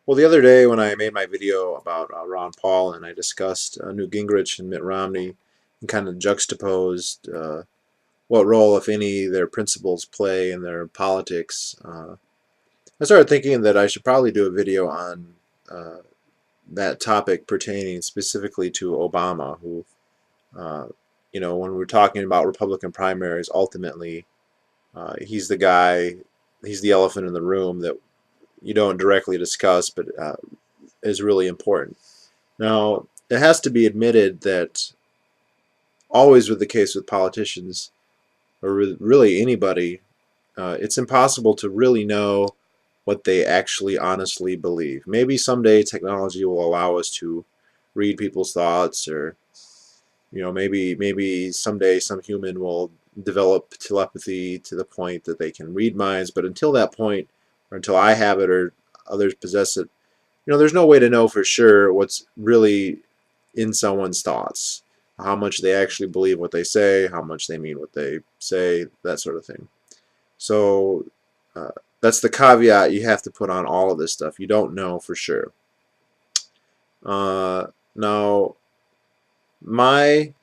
Well, the other day when I made my video about Ron Paul and I discussed Newt Gingrich and Mitt Romney and kind of juxtaposed what role, if any, their principles play in their politics, I started thinking that I should probably do a video on uh, that topic pertaining specifically to Obama, who, uh, when we're talking about Republican primaries, ultimately he's the guy, he's the elephant in the room that you don't directly discuss, but is really important. Now, it has to be admitted that always with the case with politicians, or really anybody, it's impossible to really know what they actually honestly believe. Maybe someday technology will allow us to read people's thoughts, or maybe someday some human will develop telepathy to the point that they can read minds. But until that point, or until I have it or others possess it, there's no way to know for sure what's really in someone's thoughts, how much they actually believe what they say, how much they mean what they say, that sort of thing. So uh, that's the caveat you have to put on all of this stuff. You don't know for sure. Now, my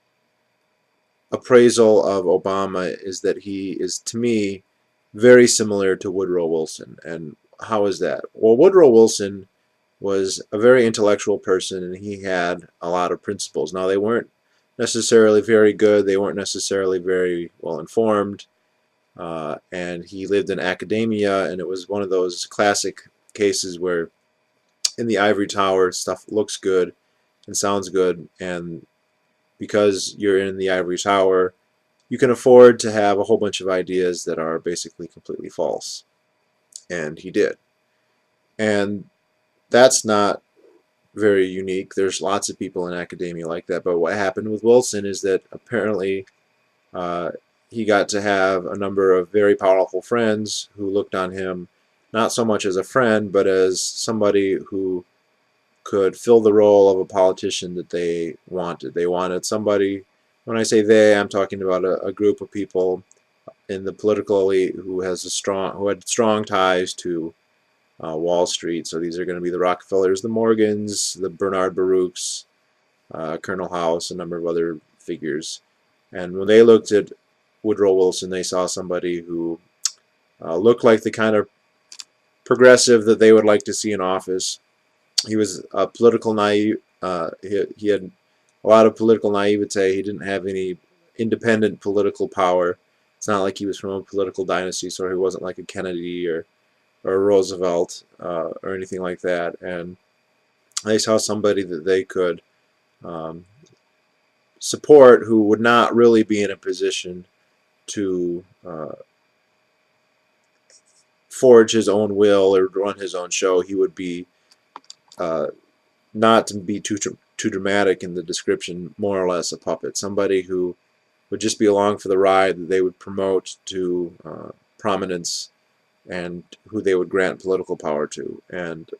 appraisal of Obama is that he is, to me, very similar to Woodrow Wilson. And how is that? Well, Woodrow Wilson was a very intellectual person and he had a lot of principles. Now, they weren't necessarily very good, they weren't necessarily very well informed, and he lived in academia, and it was one of those classic cases where in the ivory tower stuff looks good and sounds good, and because you're in the ivory tower, you can afford to have a whole bunch of ideas that are basically completely false. And he did. And that's not very unique. There's lots of people in academia like that. But what happened with Wilson is that apparently uh, he got to have a number of very powerful friends who looked on him not so much as a friend, but as somebody who could fill the role of a politician that they wanted. They wanted somebody, when I say they, I'm talking about a group of people in the political elite who had strong ties to Wall Street. So these are going to be the Rockefellers, the Morgans, the Bernard Baruchs, Colonel House, a number of other figures. And when they looked at Woodrow Wilson, they saw somebody who looked like the kind of progressive that they would like to see in office. He was a political naive. He had a lot of political naivete. He didn't have any independent political power. It's not like he was from a political dynasty, so he wasn't like a Kennedy or a Roosevelt or anything like that. And they saw somebody that they could um, support who would not really be in a position to forge his own will or run his own show. He would be uh, not to be too dramatic in the description, more or less a puppet. Somebody who would just be along for the ride that they would promote to prominence and who they would grant political power to. And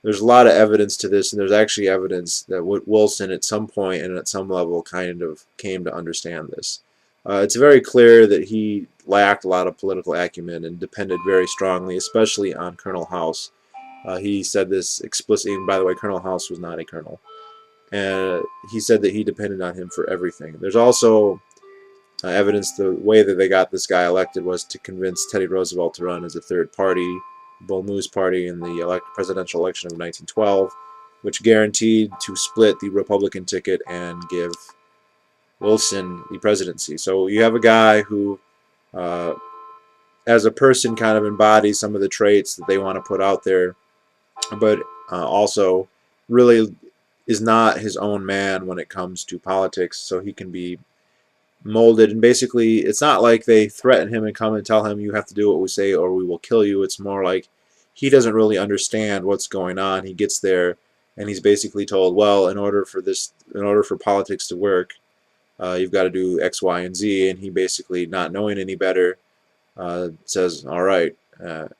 there's a lot of evidence to this, and there's actually evidence that Wilson at some point and at some level kind of came to understand this. It's very clear that he lacked a lot of political acumen and depended very strongly, especially on Colonel House. He said this explicitly, and by the way, Colonel House was not a colonel. And he said that he depended on him for everything. There's also evidence the way that they got this guy elected was to convince Teddy Roosevelt to run as a third party, Bull Moose Party, in the presidential election of 1912, which guaranteed to split the Republican ticket and give Wilson the presidency. So you have a guy who, as a person, kind of embodies some of the traits that they want to put out there, but also really is not his own man when it comes to politics, so he can be molded. And basically, it's not like they threaten him and come and tell him you have to do what we say or we will kill you. It's more like he doesn't really understand what's going on. He gets there and he's basically told, well, in order for politics to work, you've got to do X, Y, and Z. And he basically, not knowing any better, says, all right.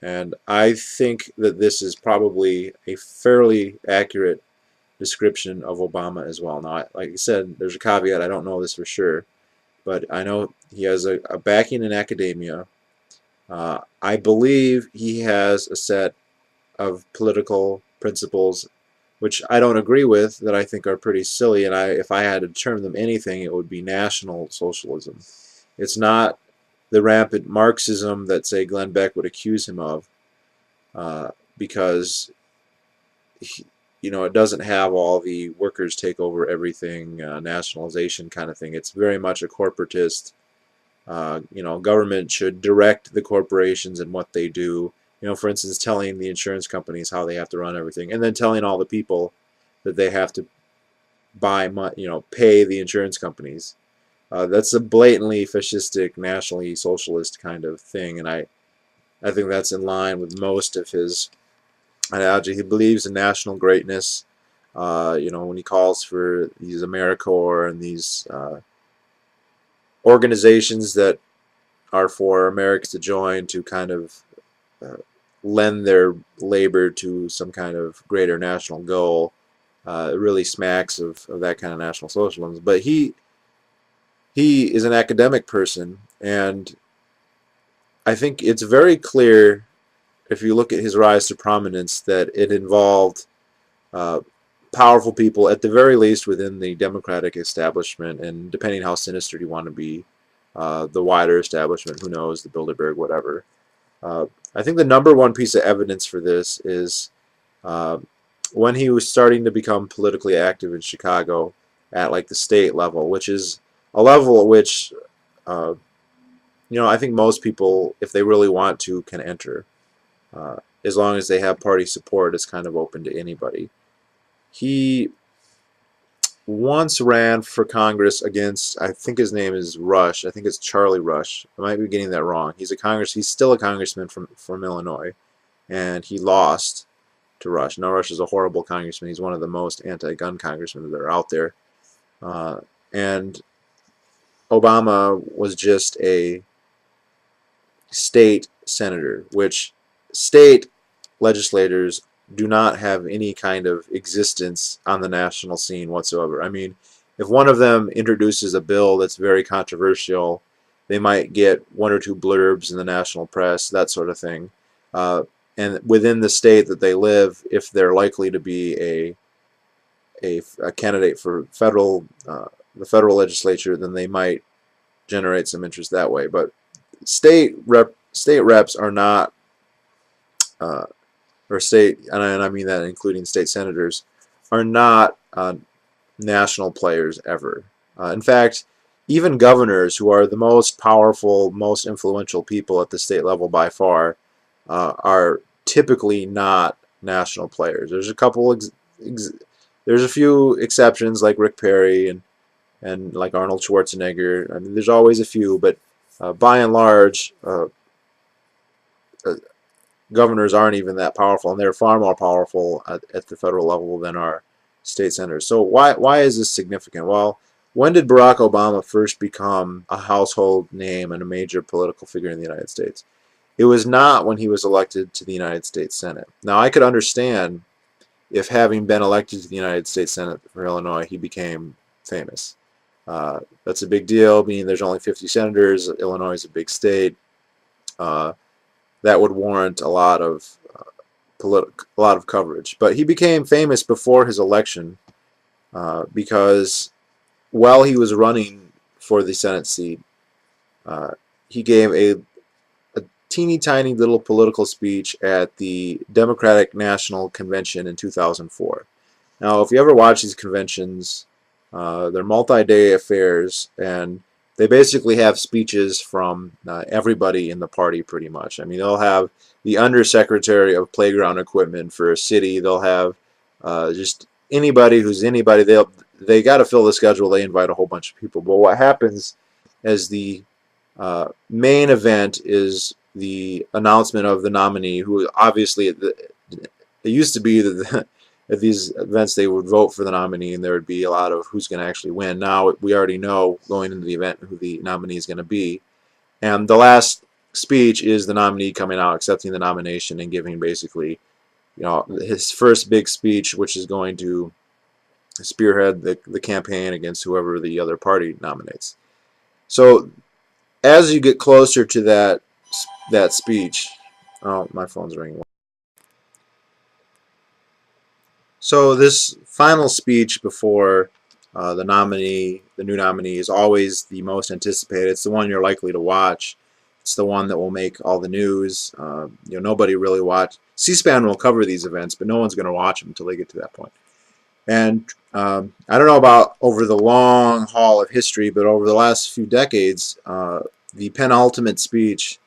And I think that this is probably a fairly accurate description of Obama as well. Now, like I said, there's a caveat. I don't know this for sure, but I know he has a backing in academia. I believe he has a set of political principles, which I don't agree with, that I think are pretty silly. And if I had to term them anything, it would be National Socialism. It's not the rampant Marxism that, say, Glenn Beck would accuse him of, because it doesn't have all the workers take over everything, nationalization kind of thing. It's very much a corporatist. Government should direct the corporations and what they do. For instance, telling the insurance companies how they have to run everything, and then telling all the people that they have to pay the insurance companies. That's a blatantly fascistic, nationally socialist kind of thing, and I think that's in line with most of his ideology. He believes in national greatness. When he calls for these AmeriCorps and these organizations that are for Americans to join to kind of uh, lend their labor to some kind of greater national goal. It really smacks of that kind of national socialism. But he is an academic person, and I think it's very clear if you look at his rise to prominence that it involved uh, powerful people, at the very least within the Democratic establishment, and depending how sinister you want to be, the wider establishment, who knows, the Bilderberg, whatever. Uh, I think the number one piece of evidence for this is uh, when he was starting to become politically active in Chicago at like the state level, which is a level at which uh, I think most people, if they really want to, can enter. As long as they have party support, it's kind of open to anybody. He once ran for Congress against, I think his name is Rush. I think it's Charlie Rush. I might be getting that wrong. He's still a congressman from Illinois, and he lost to Rush. Now Rush is a horrible congressman. He's one of the most anti-gun congressmen that are out there. And Obama was just a state senator, which state legislators do not have any kind of existence on the national scene whatsoever. I mean, if one of them introduces a bill that's very controversial, they might get one or two blurbs in the national press, that sort of thing. And within the state that they live, if they're likely to be a candidate for the federal legislature, then they might generate some interest that way. But state reps are not, uh, or state, and I mean that including state senators, are not national players ever. In fact, even governors, who are the most powerful, most influential people at the state level by far, are typically not national players. There's a few exceptions like Rick Perry and like Arnold Schwarzenegger. I mean, there's always a few, but by and large, uh, governors aren't even that powerful, and they're far more powerful at the federal level than our state senators. So why is this significant? Well, when did Barack Obama first become a household name and a major political figure in the United States? It was not when he was elected to the United States Senate. Now, I could understand if, having been elected to the United States Senate for Illinois, he became famous. That's a big deal, meaning there's only 50 senators. Illinois is a big state. Uh, that would warrant a lot of coverage. But he became famous before his election because while he was running for the Senate seat, uh, he gave a teeny tiny little political speech at the Democratic National Convention in 2004. Now, if you ever watch these conventions, they're multi-day affairs, and they basically have speeches from everybody in the party pretty much. I mean, they'll have the undersecretary of playground equipment for a city. They'll have just anybody who's anybody. They got to fill the schedule. They invite a whole bunch of people. But what happens as the main event is the announcement of the nominee, who obviously it used to be that at these events they would vote for the nominee and there would be a lot of who's going to actually win. Now we already know going into the event who the nominee is going to be. And the last speech is the nominee coming out, accepting the nomination and giving basically, his first big speech, which is going to spearhead the campaign against whoever the other party nominates. So as you get closer to that speech, oh, my phone's ringing. So this final speech before the new nominee, is always the most anticipated. It's the one you're likely to watch. It's the one that will make all the news. Nobody really watch. C-SPAN will cover these events, but no one's going to watch them until they get to that point. And I don't know about over the long haul of history, but over the last few decades, the penultimate speech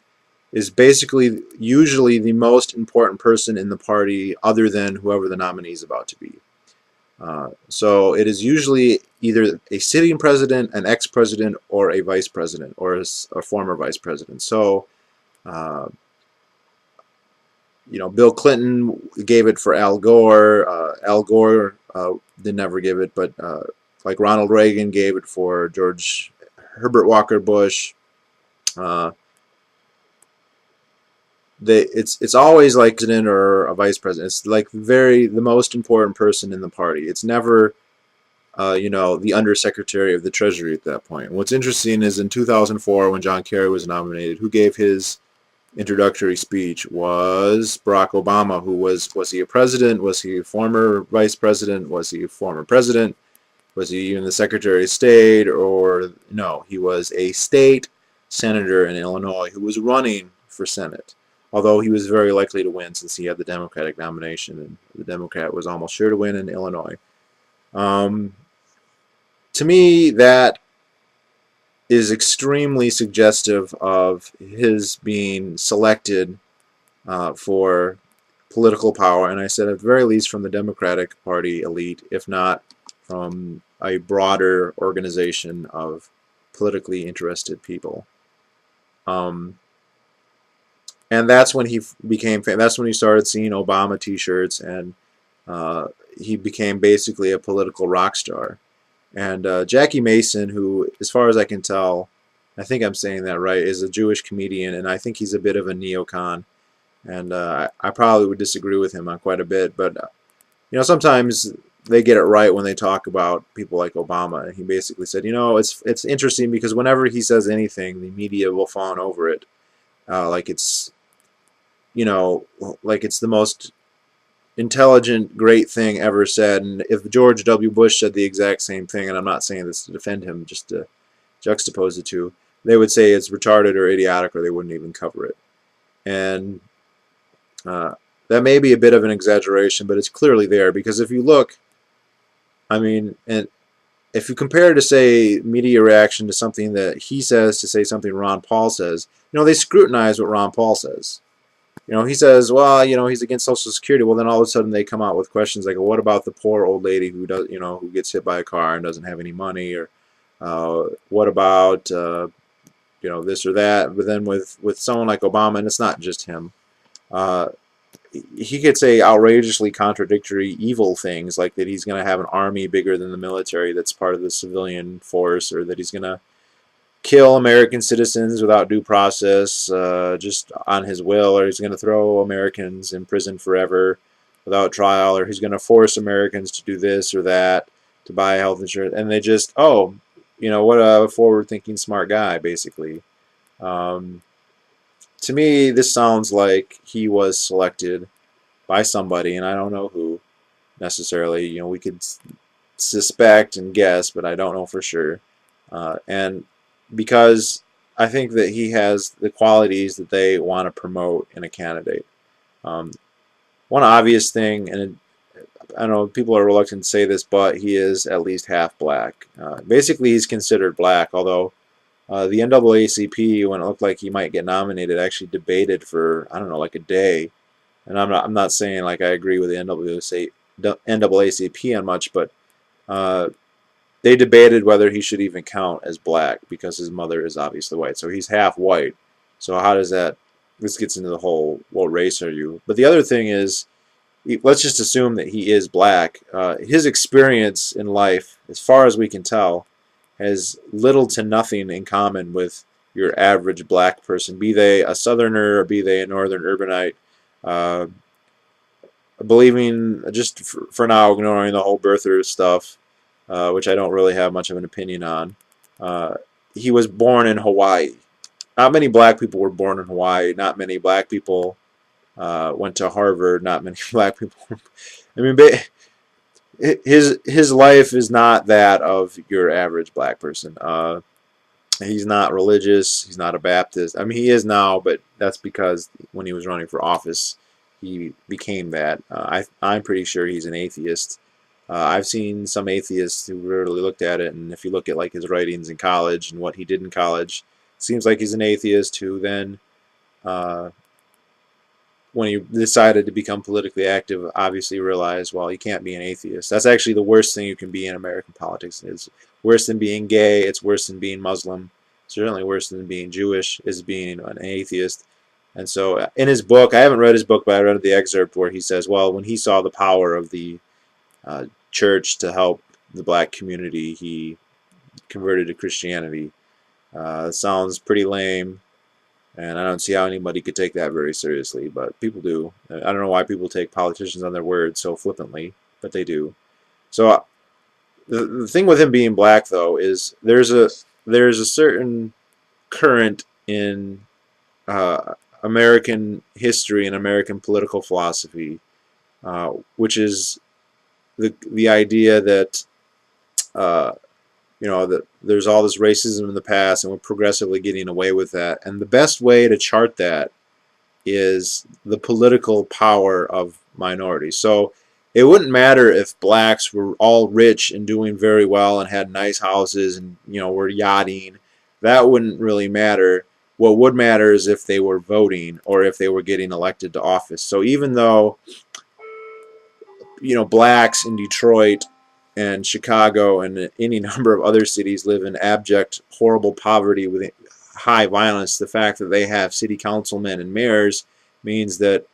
is basically usually the most important person in the party other than whoever the nominee is about to be. So it is usually either a sitting president, an ex-president, or a vice president, or a former vice president. So, uh, Bill Clinton gave it for Al Gore. Al Gore did never give it, but like Ronald Reagan gave it for George Herbert Walker Bush. Uh, it's always like president or a vice president. It's like the most important person in the party. It's never the undersecretary of the Treasury at that point. And what's interesting is in 2004, when John Kerry was nominated, who gave his introductory speech was Barack Obama. Who was he a president? Was he a former vice president? Was he a former president? Was he even the Secretary of State? Or no, he was a state senator in Illinois who was running for Senate. Although he was very likely to win since he had the Democratic nomination, and the Democrat was almost sure to win in Illinois. Um, to me, that is extremely suggestive of his being selected for political power, and I said at the very least from the Democratic Party elite, if not from a broader organization of politically interested people. Um, and that's when he became famous. That's when he started seeing Obama T-shirts, and he became basically a political rock star. And Jackie Mason, who, as far as I can tell, I think I'm saying that right, is a Jewish comedian, and I think he's a bit of a neocon. And I probably would disagree with him on quite a bit, but sometimes they get it right when they talk about people like Obama. And he basically said, it's interesting because whenever he says anything, the media will fawn over it, like it's like it's the most intelligent, great thing ever said. And if George W. Bush said the exact same thing, and I'm not saying this to defend him, just to juxtapose the two, they would say it's retarded or idiotic, or they wouldn't even cover it. And that may be a bit of an exaggeration, but it's clearly there, because if you look, I mean, and if you compare to, say, media reaction to something that he says to, say, something Ron Paul says, they scrutinize what Ron Paul says. He says, well, he's against Social Security. Well, then all of a sudden they come out with questions like, well, what about the poor old lady who does, who gets hit by a car and doesn't have any money, or what about, this or that? But then with someone like Obama, and it's not just him, uh, he could say outrageously contradictory, evil things, like that he's going to have an army bigger than the military that's part of the civilian force, or that he's going to kill American citizens without due process, just on his will, or he's going to throw Americans in prison forever without trial, or he's going to force Americans to do this or that, to buy health insurance. And they just, what a forward-thinking, smart guy, basically. Um, to me, this sounds like he was selected by somebody, and I don't know who necessarily. We could suspect and guess, but I don't know for sure. And because I think that he has the qualities that they want to promote in a candidate. Um, One obvious thing, and I don't know, people are reluctant to say this, but he is at least half black. Basically, he's considered black, although the NAACP, when it looked like he might get nominated, actually debated for, I don't know, like a day. And I'm not saying like I agree with the NAACP on much, but they debated whether he should even count as black because his mother is obviously white. So he's half white. So how does that? This gets into the whole, what race are you? But the other thing is, let's just assume that he is black. His experience in life, as far as we can tell, has little to nothing in common with your average black person, be they a southerner or be they a northern urbanite. Uh, Believing, just for now, ignoring the whole birther stuff, which I don't really have much of an opinion on. Uh, he was born in Hawaii. Not many black people were born in Hawaii. Not many black people went to Harvard. Not many black people. I mean, his life is not that of your average black person. He's not religious. He's not a Baptist. I mean, he is now, but that's because when he was running for office, he became that. I'm pretty sure he's an atheist. I've seen some atheists who really looked at it, and if you look at like his writings in college and what he did in college, it seems like he's an atheist who then, uh, when he decided to become politically active, obviously realized, well, you can't be an atheist. That's actually the worst thing you can be in American politics. It's worse than being gay. It's worse than being Muslim. Certainly worse than being Jewish is being an atheist. And so in his book, I haven't read his book, but I read the excerpt where he says, well, when he saw the power of the church to help the black community, he converted to Christianity. It sounds pretty lame, and I don't see how anybody could take that very seriously, but people do. I don't know why people take politicians on their word so flippantly, but they do. So the thing with him being black, though, is there's a certain current in American history and American political philosophy, which is the idea that uh, that there's all this racism in the past, and we're progressively getting away with that. And the best way to chart that is the political power of minorities. So it wouldn't matter if blacks were all rich and doing very well and had nice houses and were yachting. That wouldn't really matter. What would matter is if they were voting or if they were getting elected to office. So even though blacks in Detroit and Chicago and any number of other cities live in abject, horrible poverty with high violence, the fact that they have city councilmen and mayors means that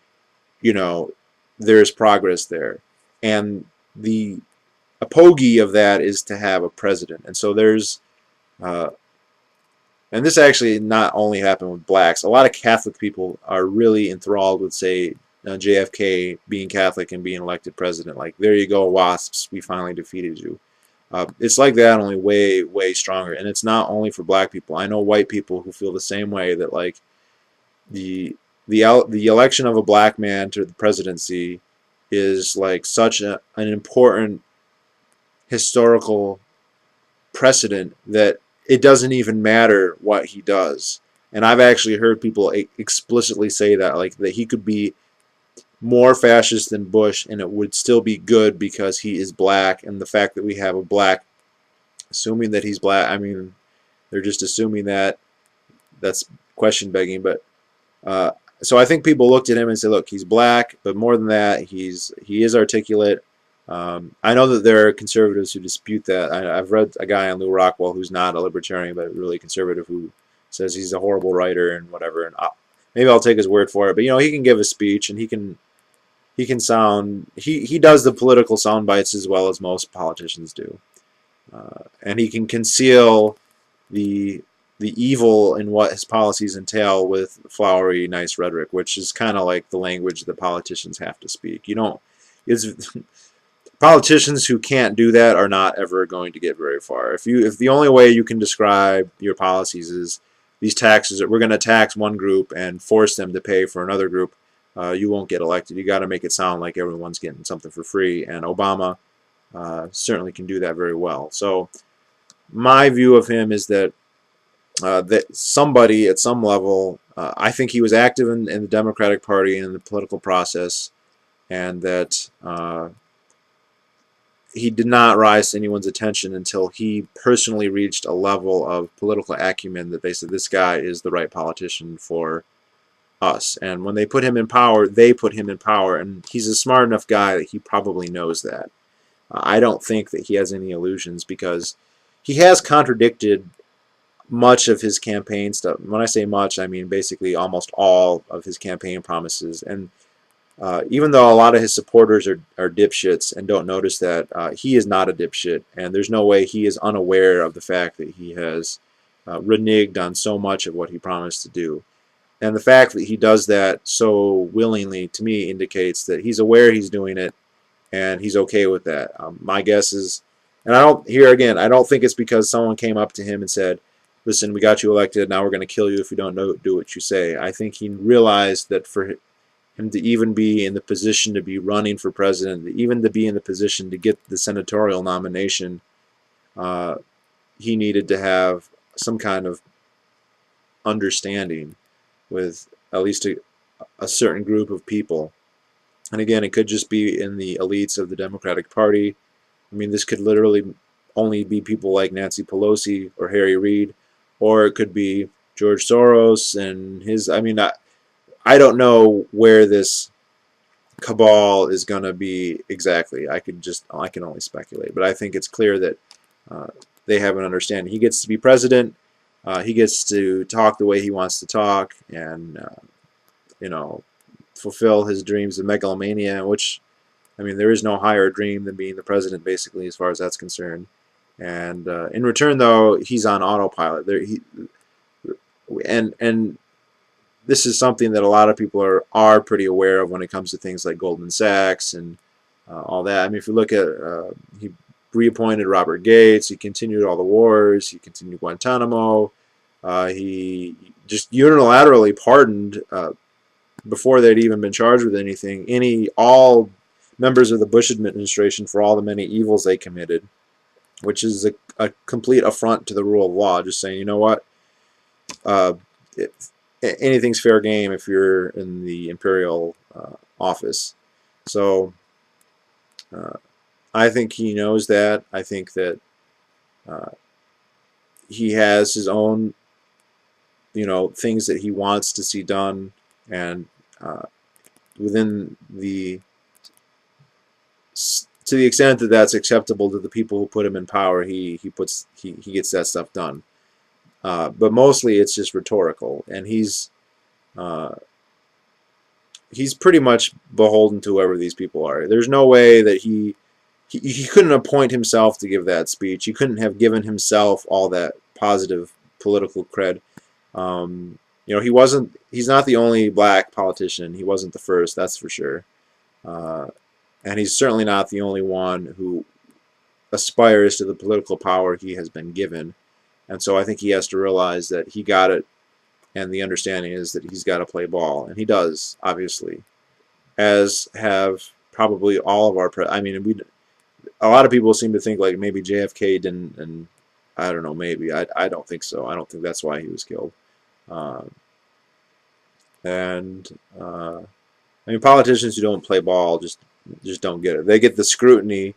there's progress there. And the apogee of that is to have a president. And so there's uh, and this actually not only happened with blacks. A lot of Catholic people are really enthralled with, say, JFK being Catholic and being elected president. Like, there you go, WASPs, we finally defeated you. It's like that, only way, way stronger. And it's not only for black people. I know white people who feel the same way, that like the election of a black man to the presidency is like such an important historical precedent that it doesn't even matter what he does. And I've actually heard people explicitly say that, like, that he could be more fascist than Bush and it would still be good because he is black. And the fact that we have a black, assuming that he's black, I mean, they're just assuming that. That's question begging. But so I think people looked at him and said, look, he's black, but more than that, he is articulate. I know that there are conservatives who dispute that. I've read a guy on Lou Rockwell who's not a libertarian but really conservative, who says he's a horrible writer and whatever. And maybe I'll take his word for it. But he can give a speech and he can sound, he does the political sound bites as well as most politicians do, and he can conceal the evil in what his policies entail with flowery, nice rhetoric, which is kind of like the language that politicians have to speak. It's politicians who can't do that are not ever going to get very far. If the only way you can describe your policies is these taxes that we're going to tax one group and force them to pay for another group, you won't get elected. You got to make it sound like everyone's getting something for free, and Obama certainly can do that very well. So my view of him is that that somebody at some level, I think he was active in the Democratic Party and in the political process, and that he did not rise to anyone's attention until he personally reached a level of political acumen that they said, this guy is the right politician for us. And when they put him in power, they put him in power, and he's a smart enough guy that he probably knows that. I don't think that he has any illusions, because he has contradicted much of his campaign stuff. When I say much, I mean basically almost all of his campaign promises. And even though a lot of his supporters are dipshits and don't notice that, he is not a dipshit, and there's no way he is unaware of the fact that he has reneged on so much of what he promised to do. And the fact that he does that so willingly, to me, indicates that he's aware he's doing it, and he's okay with that. My guess is, and I don't think it's because someone came up to him and said, listen, we got you elected, now we're going to kill you if you don't do what you say. I think he realized that him to even be in the position to be running for president, even to be in the position to get the senatorial nomination, uh, he needed to have some kind of understanding with at least a certain group of people. And again, it could just be in the elites of the Democratic Party. I mean, this could literally only be people like Nancy Pelosi or Harry Reid, or it could be George Soros and his. I mean, I don't know where this cabal is going to be exactly. I can only speculate, but I think it's clear that uh, they have an understanding. He gets to be president. He gets to talk the way he wants to talk, and you know, fulfill his dreams of megalomania. Which, I mean, there is no higher dream than being the president, basically, as far as that's concerned. And in return, though, he's on autopilot. And this is something that a lot of people are pretty aware of when it comes to things like Goldman Sachs and all that. I mean, if you look at he reappointed Robert Gates, he continued all the wars, he continued Guantanamo, he just unilaterally pardoned before they'd even been charged with anything all members of the Bush administration for all the many evils they committed, which is a complete affront to the rule of law. Just saying, you know what, uh, it, anything's fair game if you're in the imperial office. So uh, I think he knows that. I think that uh, he has his own, things that he wants to see done, and uh, within the to the extent that that's acceptable to the people who put him in power, he gets that stuff done. But mostly it's just rhetorical, and uh, he's pretty much beholden to whoever these people are. There's no way that he couldn't appoint himself to give that speech. He couldn't have given himself all that positive political cred. He's not the only black politician. He wasn't the first, that's for sure. Uh, and he's certainly not the only one who aspires to the political power he has been given. And so I think he has to realize that he got it, and the understanding is that he's got to play ball, and he does, obviously, as have probably all of our. I mean, a lot of people seem to think like maybe JFK didn't, and I don't know, maybe I don't think so. I don't think that's why he was killed. Um, and I mean, politicians who don't play ball just don't get it. They get the scrutiny.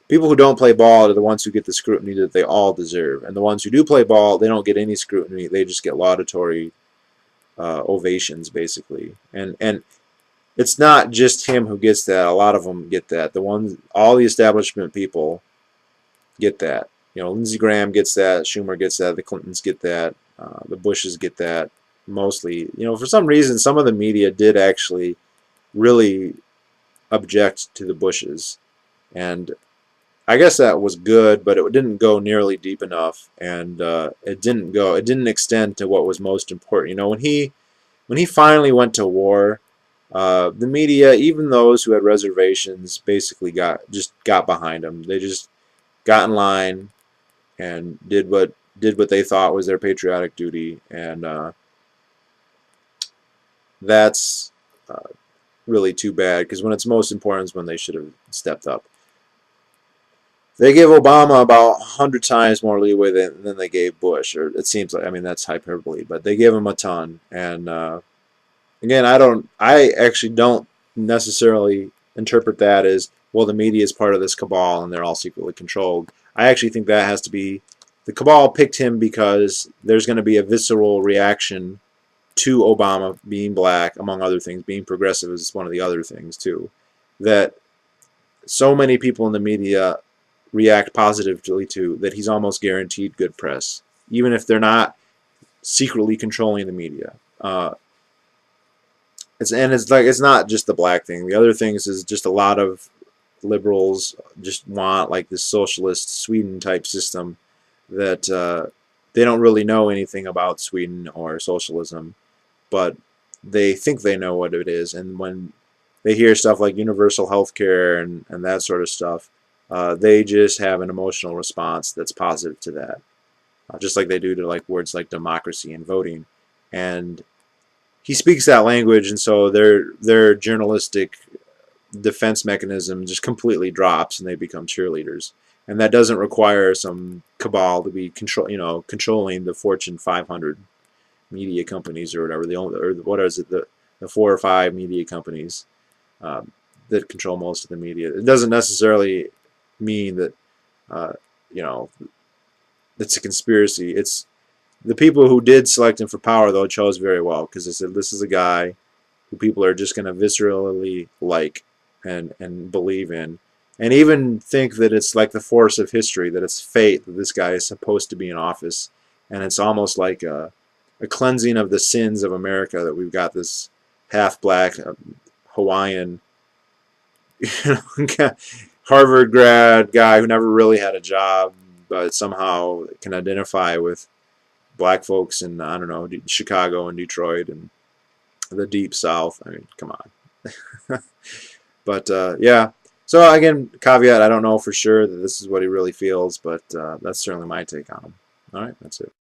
People who don't play ball are the ones who get the scrutiny that they all deserve, and the ones who do play ball, they don't get any scrutiny. They just get laudatory ovations, basically. And it's not just him who gets that. A lot of them get that. All the establishment people get that. Lindsey Graham gets that. Schumer gets that. The Clintons get that. The Bushes get that. Mostly, for some reason, some of the media did actually really object to the Bushes, and I guess that was good, but it didn't go nearly deep enough, and it didn't extend to what was most important. When he finally went to war, the media, even those who had reservations, basically got behind him. They just got in line and did what they thought was their patriotic duty, and that's really too bad, because when it's most important is when they should have stepped up. They give Obama about 100 times more leeway than they gave Bush, or it seems like. I mean, that's hyperbole, but they gave him a ton. And again, I actually don't necessarily interpret that as, well, the media is part of this cabal and they're all secretly controlled. I actually think that has to be, the cabal picked him because there's going to be a visceral reaction to Obama being black, among other things. Being progressive is one of the other things too. That so many people in the media react positively to, that he's almost guaranteed good press, even if they're not secretly controlling the media. It's not just the black thing. The other things is just a lot of liberals just want like this socialist Sweden type system that they don't really know anything about Sweden or socialism, but they think they know what it is. And when they hear stuff like universal health care and that sort of stuff, they just have an emotional response that's positive to that, just like they do to like words like democracy and voting. And he speaks that language, and so their journalistic defense mechanism just completely drops, and they become cheerleaders. And that doesn't require some cabal to be controlling the Fortune 500 media companies or whatever. The only, or what is it, the 4 or 5 media companies that control most of the media. It doesn't necessarily mean that uh, you know it's a conspiracy. It's the people who did select him for power, though, chose very well, because they said this is a guy who people are just going to viscerally like and believe in, and even think that it's like the force of history, that it's fate that this guy is supposed to be in office, and it's almost like a cleansing of the sins of America that we've got this half black Hawaiian Harvard grad guy who never really had a job, but somehow can identify with black folks in, I don't know, Chicago and Detroit and the deep South. I mean, come on. But yeah. So again, caveat: I don't know for sure that this is what he really feels, but that's certainly my take on him. All right, that's it.